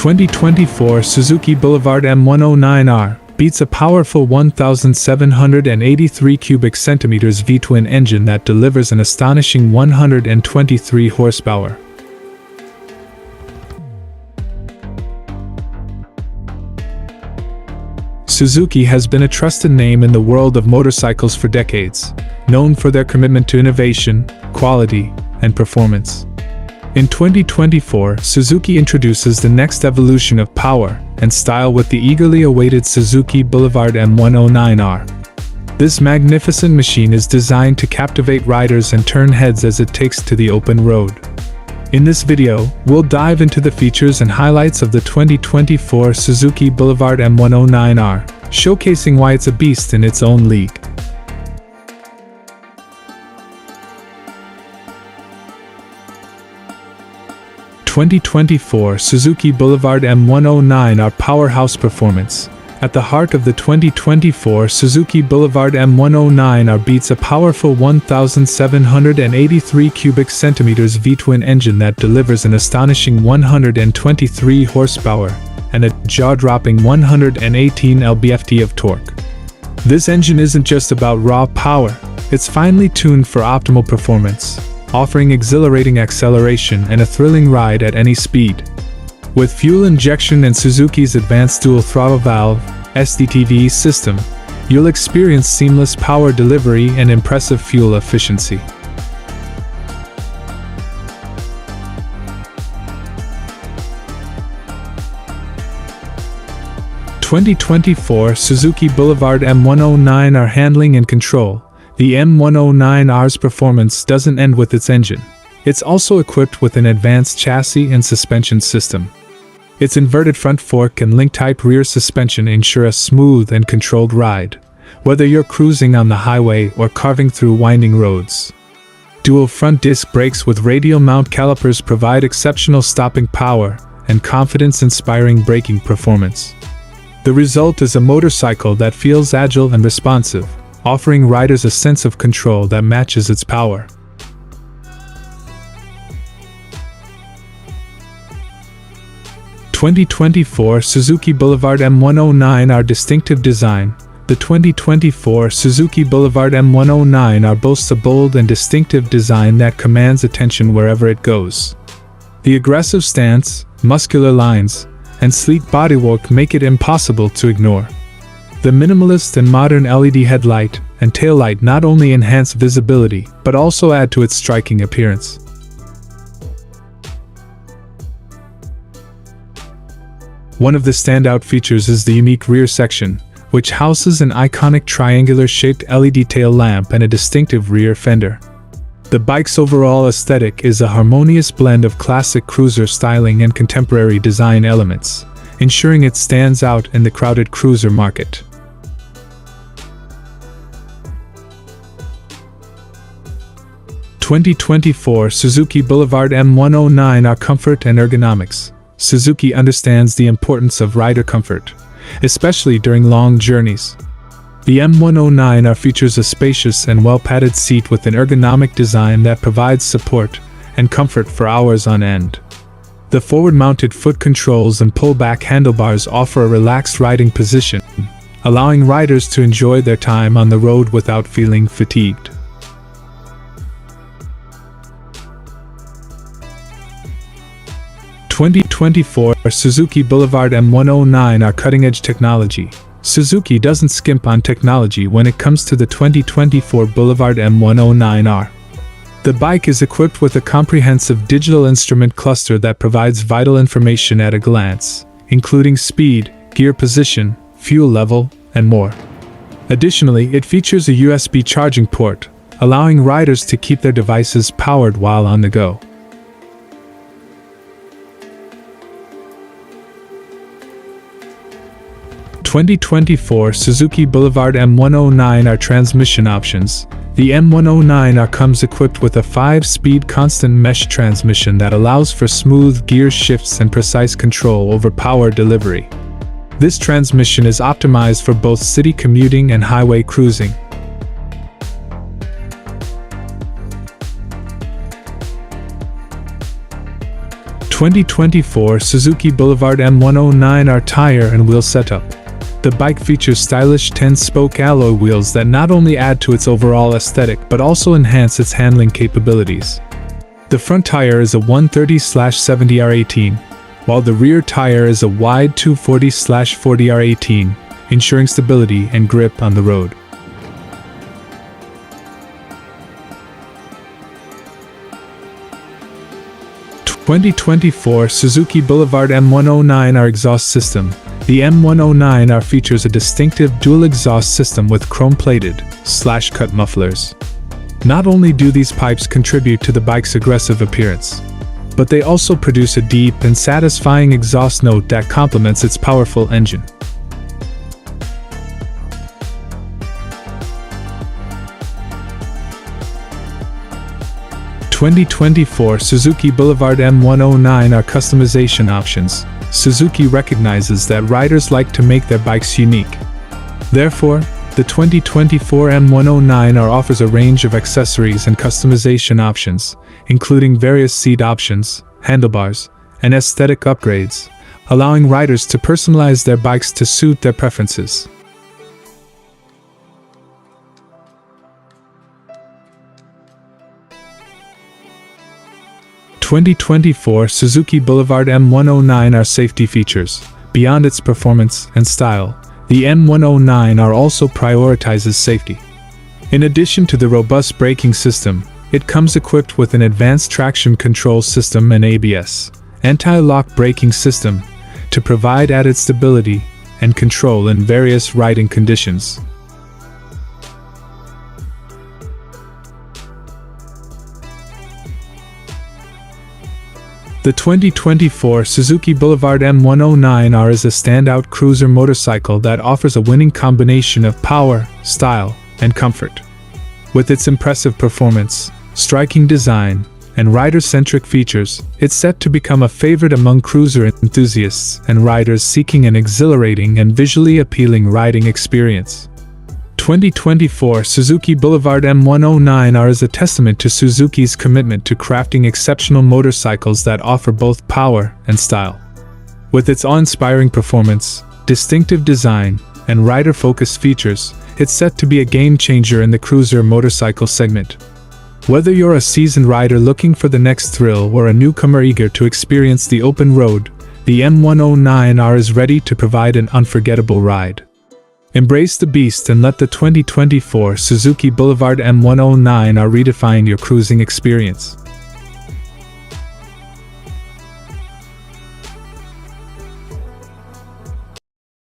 2024 Suzuki Boulevard M109R beats a powerful 1,783 cubic centimeters V-twin engine that delivers an astonishing 123 horsepower. Suzuki has been a trusted name in the world of motorcycles for decades, known for their commitment to innovation, quality, and performance. In 2024, Suzuki introduces the next evolution of power and style with the eagerly awaited Suzuki Boulevard M109R. This magnificent machine is designed to captivate riders and turn heads as it takes to the open road. In this video, we'll dive into the features and highlights of the 2024 Suzuki Boulevard M109R, showcasing why it's a beast in its own league. The 2024 Suzuki Boulevard M109R powerhouse performance. At the heart of the 2024 Suzuki Boulevard M109R beats a powerful 1,783 cubic centimeters V-twin engine that delivers an astonishing 123 horsepower and a jaw-dropping 118 lb-ft of torque. This engine isn't just about raw power, it's finely tuned for optimal performance, offering exhilarating acceleration and a thrilling ride at any speed. With fuel injection and Suzuki's advanced dual throttle valve (SDTV) system, you'll experience seamless power delivery and impressive fuel efficiency. The 2024 Suzuki Boulevard M109R handling and control. The M109R's performance doesn't end with its engine. It's also equipped with an advanced chassis and suspension system. Its inverted front fork and link-type rear suspension ensure a smooth and controlled ride, whether you're cruising on the highway or carving through winding roads. Dual front disc brakes with radial mount calipers provide exceptional stopping power and confidence-inspiring braking performance. The result is a motorcycle that feels agile and responsive, offering riders a sense of control that matches its power. 2024 Suzuki Boulevard M109R distinctive design. The 2024 Suzuki Boulevard M109R boasts a bold and distinctive design that commands attention wherever it goes. The aggressive stance, muscular lines, and sleek bodywork make it impossible to ignore. The minimalist and modern LED headlight and taillight not only enhance visibility, but also add to its striking appearance. One of the standout features is the unique rear section, which houses an iconic triangular-shaped LED tail lamp and a distinctive rear fender. The bike's overall aesthetic is a harmonious blend of classic cruiser styling and contemporary design elements, ensuring it stands out in the crowded cruiser market. The 2024 Suzuki Boulevard M109R comfort and ergonomics. Suzuki understands the importance of rider comfort, especially during long journeys. The M109R features a spacious and well-padded seat with an ergonomic design that provides support and comfort for hours on end. The forward-mounted foot controls and pull-back handlebars offer a relaxed riding position, allowing riders to enjoy their time on the road without feeling fatigued. 2024 Suzuki Boulevard M109R cutting-edge technology. Suzuki doesn't skimp on technology when it comes to the 2024 Boulevard M109R. The bike is equipped with a comprehensive digital instrument cluster that provides vital information at a glance, including speed, gear position, fuel level, and more. Additionally, it features a USB charging port, allowing riders to keep their devices powered while on the go. 2024 Suzuki Boulevard M109R transmission options. The M109R comes equipped with a 5-speed constant mesh transmission that allows for smooth gear shifts and precise control over power delivery. This transmission is optimized for both city commuting and highway cruising. 2024 Suzuki Boulevard M109R tire and wheel setup. The bike features stylish 10-spoke alloy wheels that not only add to its overall aesthetic but also enhance its handling capabilities. The front tire is a 130/70R18, while the rear tire is a wide 240/40R18, ensuring stability and grip on the road. The 2024 Suzuki Boulevard M109R exhaust system. The M109R features a distinctive dual exhaust system with chrome-plated, slash-cut mufflers. Not only do these pipes contribute to the bike's aggressive appearance, but they also produce a deep and satisfying exhaust note that complements its powerful engine. The 2024 Suzuki Boulevard M109R customization options. Suzuki recognizes that riders like to make their bikes unique. Therefore, the 2024 M109R offers a range of accessories and customization options, including various seat options, handlebars, and aesthetic upgrades, allowing riders to personalize their bikes to suit their preferences. The 2024 Suzuki Boulevard M109R safety features. Beyond its performance and style, the M109R also prioritizes safety. In addition to the robust braking system, it comes equipped with an advanced traction control system and ABS, anti-lock braking system, to provide added stability and control in various riding conditions. The 2024 Suzuki Boulevard M109R is a standout cruiser motorcycle that offers a winning combination of power, style, and comfort. With its impressive performance, striking design, and rider-centric features, it's set to become a favorite among cruiser enthusiasts and riders seeking an exhilarating and visually appealing riding experience. 2024 Suzuki Boulevard M109R is a testament to Suzuki's commitment to crafting exceptional motorcycles that offer both power and style. With its awe-inspiring performance, distinctive design, and rider-focused features, it's set to be a game-changer in the cruiser motorcycle segment. Whether you're a seasoned rider looking for the next thrill or a newcomer eager to experience the open road, the M109R is ready to provide an unforgettable ride. Embrace the beast and let the 2024 Suzuki Boulevard M109R redefine your cruising experience.